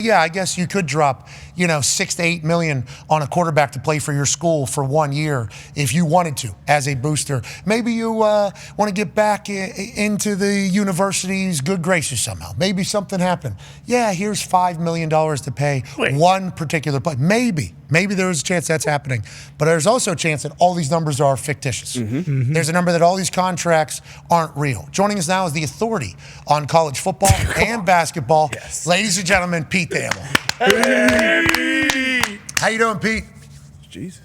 Yeah, I guess you could drop, 6 to 8 million on a quarterback to play for your school for 1 year if you wanted to as a booster. Maybe you want to get back into the university's good graces somehow. Maybe something happened. Yeah, here's $5 million to pay one particular play. Maybe there is a chance that's happening. But there's also a chance that all these numbers are fictitious. There's a number that all these contracts aren't real. Joining us now is the authority on college football and basketball. Yes. Ladies and gentlemen, Pete Thamel. Hey. How you doing, Pete? Jesus.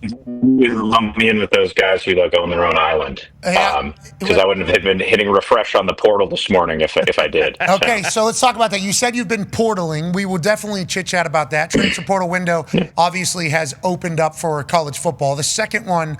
You lump me in with those guys who own their own island. Because I wouldn't have been hitting refresh on the portal this morning if I did. Okay, so let's talk about that. You said you've been portaling. We will definitely chit-chat about that. Transfer portal window obviously has opened up for college football. The second one,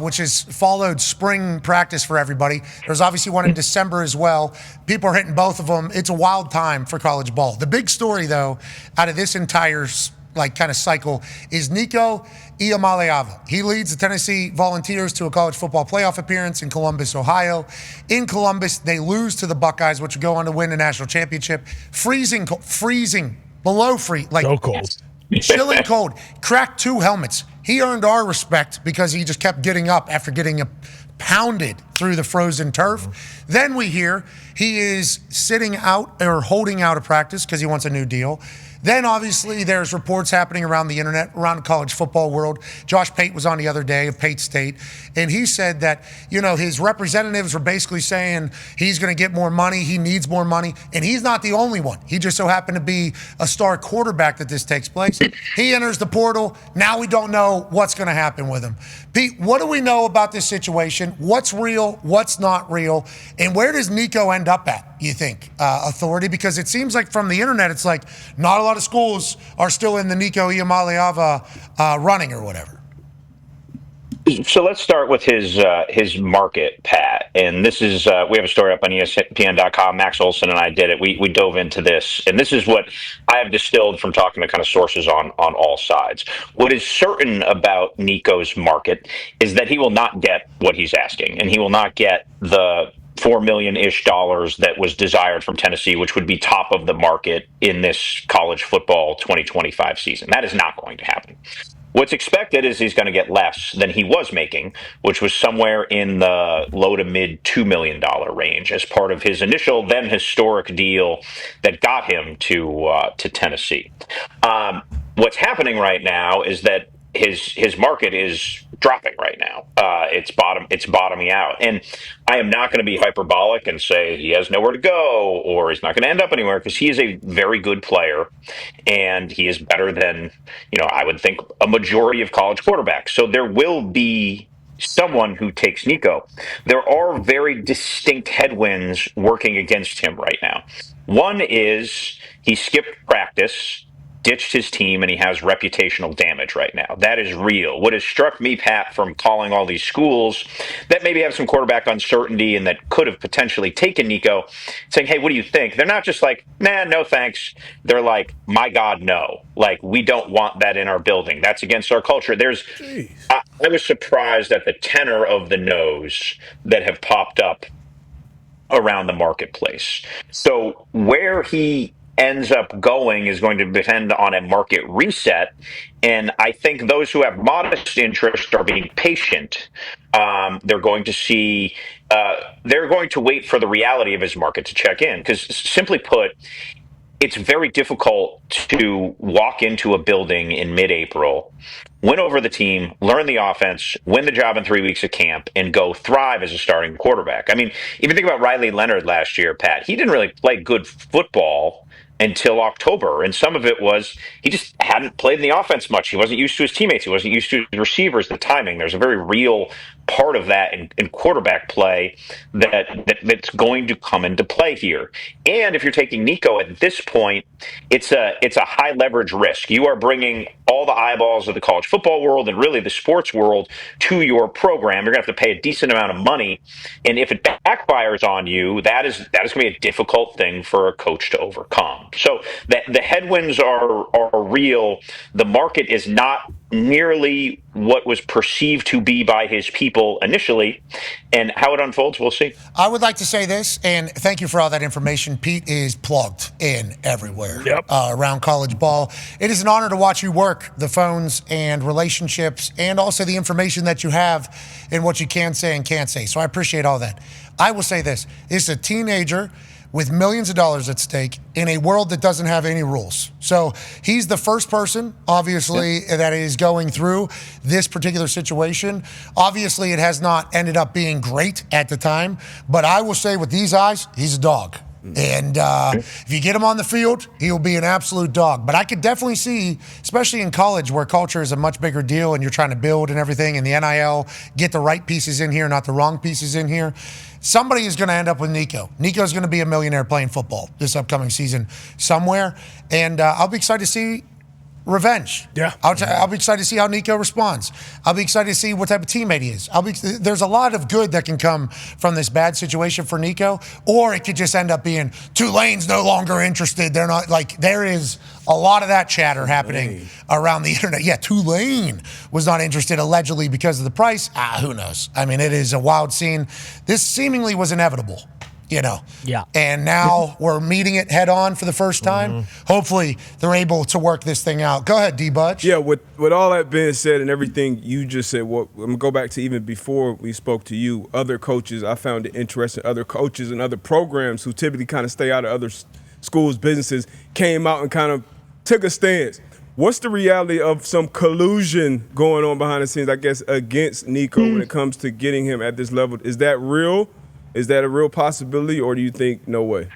which has followed spring practice for everybody, there's obviously one in December as well. People are hitting both of them. It's a wild time for college ball. The big story, though, out of this entire kind of cycle is Nico Iamaleava. He leads the Tennessee Volunteers to a college football playoff appearance in Columbus, Ohio. In Columbus, they lose to the Buckeyes, which would go on to win the national championship. Freezing, below freeze, so cold. Chilling cold. Cracked 2 helmets. He earned our respect because he just kept getting up after getting pounded through the frozen turf. Then we hear he is sitting out or holding out of practice because he wants a new deal. Then, obviously, there's reports happening around the internet, around the college football world. Josh Pate was on the other day of Pate State, and he said that, his representatives were basically saying he's going to get more money, he needs more money, and he's not the only one. He just so happened to be a star quarterback that this takes place. He enters the portal. Now we don't know what's going to happen with him. Pete, what do we know about this situation? What's real? What's not real? And where does Nico end up at, you think, authority? Because it seems like from the internet, it's like not a lot of schools are still in the Nico Iamaleava running or whatever. So let's start with his market, Pat. And this is we have a story up on ESPN.com. Max Olson and I did it. We dove into this, and this is what I have distilled from talking to kind of sources on all sides. What is certain about Nico's market is that he will not get what he's asking, and he will not get the $4 million-ish that was desired from Tennessee, which would be top of the market in this college football 2025 season. That is not going to happen. What's expected is he's going to get less than he was making, which was somewhere in the low to mid $2 million range as part of his initial, then historic deal that got him to Tennessee. What's happening right now is that his market is dropping right now. It's bottoming out, and I am not going to be hyperbolic and say he has nowhere to go or he's not going to end up anywhere, because he is a very good player, and he is better than I would think a majority of college quarterbacks. So there will be someone who takes Nico. There are very distinct headwinds working against him right now. One is he skipped practice, ditched his team, and he has reputational damage right now. That is real. What has struck me, Pat, from calling all these schools that maybe have some quarterback uncertainty and that could have potentially taken Nico, saying, hey, what do you think? They're not just like, nah, no thanks. They're like, my God, no. Like, we don't want that in our building. That's against our culture. I was surprised at the tenor of the no's that have popped up around the marketplace. So where he ends up going is going to depend on a market reset. And I think those who have modest interest are being patient. They're going to wait for the reality of his market to check in. Because simply put, it's very difficult to walk into a building in mid-April, win over the team, learn the offense, win the job in 3 weeks of camp, and go thrive as a starting quarterback. I mean, even think about Riley Leonard last year, Pat. He didn't really play good football until October, and some of it was he just hadn't played in the offense much. He wasn't used to his teammates. He wasn't used to his receivers, the timing. There's a very real part of that in quarterback play that's going to come into play here. And if you're taking Nico at this point, it's a high leverage risk. You are bringing all the eyeballs of the college football world and really the sports world to your program. You're going to have to pay a decent amount of money, and if it backfires on you, that is going to be a difficult thing for a coach to overcome. So the headwinds are real. The market is not nearly what was perceived to be by his people initially. And how it unfolds, we'll see. I would like to say this, and thank you for all that information. Pete is plugged in everywhere around college ball. It is an honor to watch you work the phones and relationships and also the information that you have and what you can say and can't say. So I appreciate all that. I will say this. It's a teenager with millions of dollars at stake in a world that doesn't have any rules. So he's the first person, obviously, that is going through this particular situation. Obviously, it has not ended up being great at the time, but I will say with these eyes, he's a dog. And if you get him on the field, he'll be an absolute dog. But I could definitely see, especially in college where culture is a much bigger deal and you're trying to build and everything, and the NIL, get the right pieces in here, not the wrong pieces in here. Somebody is going to end up with Nico. Nico's going to be a millionaire playing football this upcoming season somewhere. And I'll be excited to see revenge. Yeah. I'll be excited to see how Nico responds. I'll be excited to see what type of teammate he is. There's a lot of good that can come from this bad situation for Nico, or it could just end up being Tulane's no longer interested. They're not, like, there is a lot of that chatter happening around the internet. Yeah, Tulane was not interested allegedly because of the price. Who knows? I mean, it is a wild scene. This seemingly was inevitable. Yeah. And now we're meeting it head on for the first time. Hopefully they're able to work this thing out. Go ahead, D-Butch. Yeah, with all that being said and everything you just said, I'm going to go back to even before we spoke to you, other coaches, I found it interesting, other coaches and other programs who typically kind of stay out of other schools' businesses came out and kind of took a stance. What's the reality of some collusion going on behind the scenes, I guess, against Nico when it comes to getting him at this level? Is that real? Is that a real possibility, or do you think no way?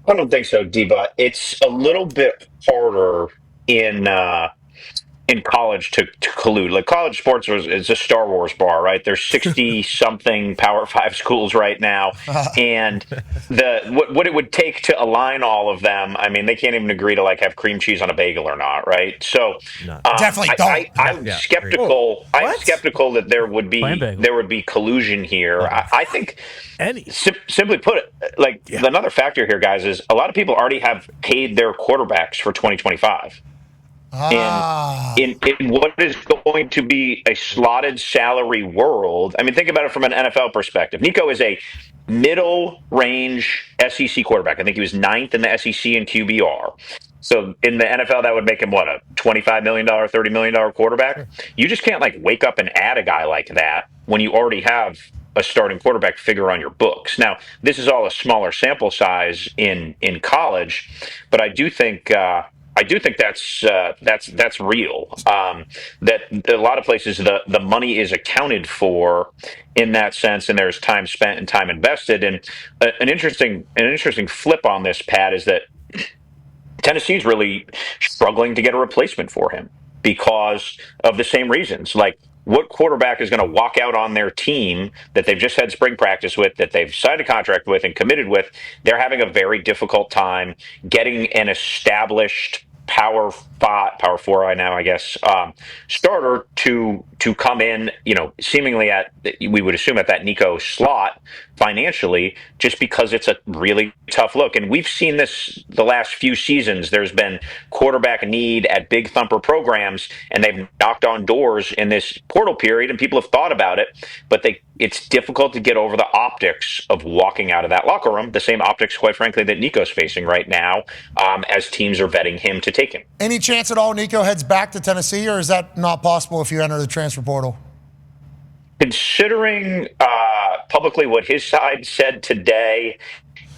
I don't think so, Deba. It's a little bit harder in college to collude. Like, college sports is a Star Wars bar, right? There's 60 something Power 5 schools right now, and what it would take to align all of them. I mean, they can't even agree to, like, have cream cheese on a bagel or not, right? So Definitely don't. I'm skeptical. I'm skeptical that there would be collusion here. I think. Simply put it, like, another factor here, guys, is a lot of people already have paid their quarterbacks for 2025. In what is going to be a slotted salary world, I mean, think about it from an NFL perspective. Nico is a middle-range SEC quarterback. I think he was 9th in the SEC in QBR. So in the NFL, that would make him, what, a $25 million, $30 million quarterback? You just can't, like, wake up and add a guy like that when you already have a starting quarterback figure on your books. Now, this is all a smaller sample size in college, but I do think that's real. That a lot of places the money is accounted for in that sense, and there's time spent and time invested. And an interesting flip on this, Pat, is that Tennessee's really struggling to get a replacement for him because of the same reasons. Like, what quarterback is going to walk out on their team that they've just had spring practice with, that they've signed a contract with and committed with? They're having a very difficult time getting an established Power Four right now, I guess, starter to come in, seemingly we would assume at that Nico slot financially, just because it's a really tough look. And we've seen this the last few seasons. There's been quarterback need at big thumper programs, and they've knocked on doors in this portal period, and people have thought about it, but it's difficult to get over the optics of walking out of that locker room, the same optics, quite frankly, that Nico's facing right now, as teams are vetting him to take him. Any chance at all Nico heads back to Tennessee, or is that not possible if you enter the transfer portal? Considering publicly what his side said today,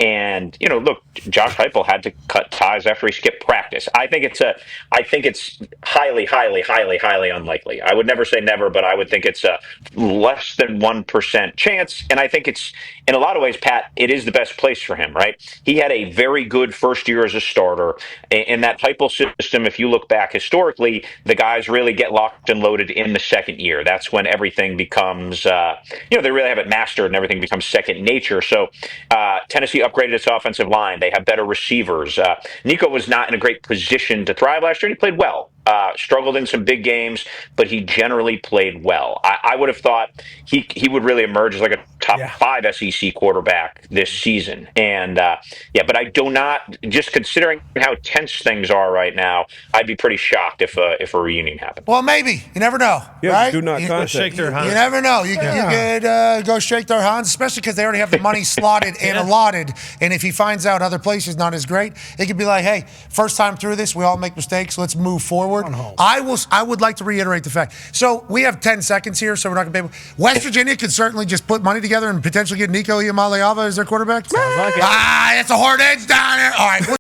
and look, Josh Heupel had to cut ties after he skipped practice. I think it's highly, highly, highly, highly unlikely. I would never say never, but I would think it's a less than 1% chance. And I think it's, in a lot of ways, Pat, it is the best place for him, right? He had a very good first year as a starter. In that Heupel system, if you look back historically, the guys really get locked and loaded in the second year. That's when everything becomes, they really have it mastered and everything becomes second nature. So Tennessee upgraded its offensive line. They have better receivers. Nico was not in a great position to thrive last year, and he played well. struggled in some big games, but he generally played well. I would have thought he would really emerge as like a top 5 SEC quarterback this season. And but I do not, just considering how tense things are right now, I'd be pretty shocked if a reunion happened. Well, maybe. You never know, Yeah, right? do not contact. Shake their hands. You never know. You could go shake their hands, especially because they already have the money slotted and allotted. And if he finds out other places not as great, it could be like, hey, first time through this, we all make mistakes. Let's move forward. I would like to reiterate the fact. So we have 10 seconds here, so we're not going to be able. West Virginia could certainly just put money together and potentially get Nico Iamaleava as their quarterback. Sounds like it. That's a hard edge down there. All right.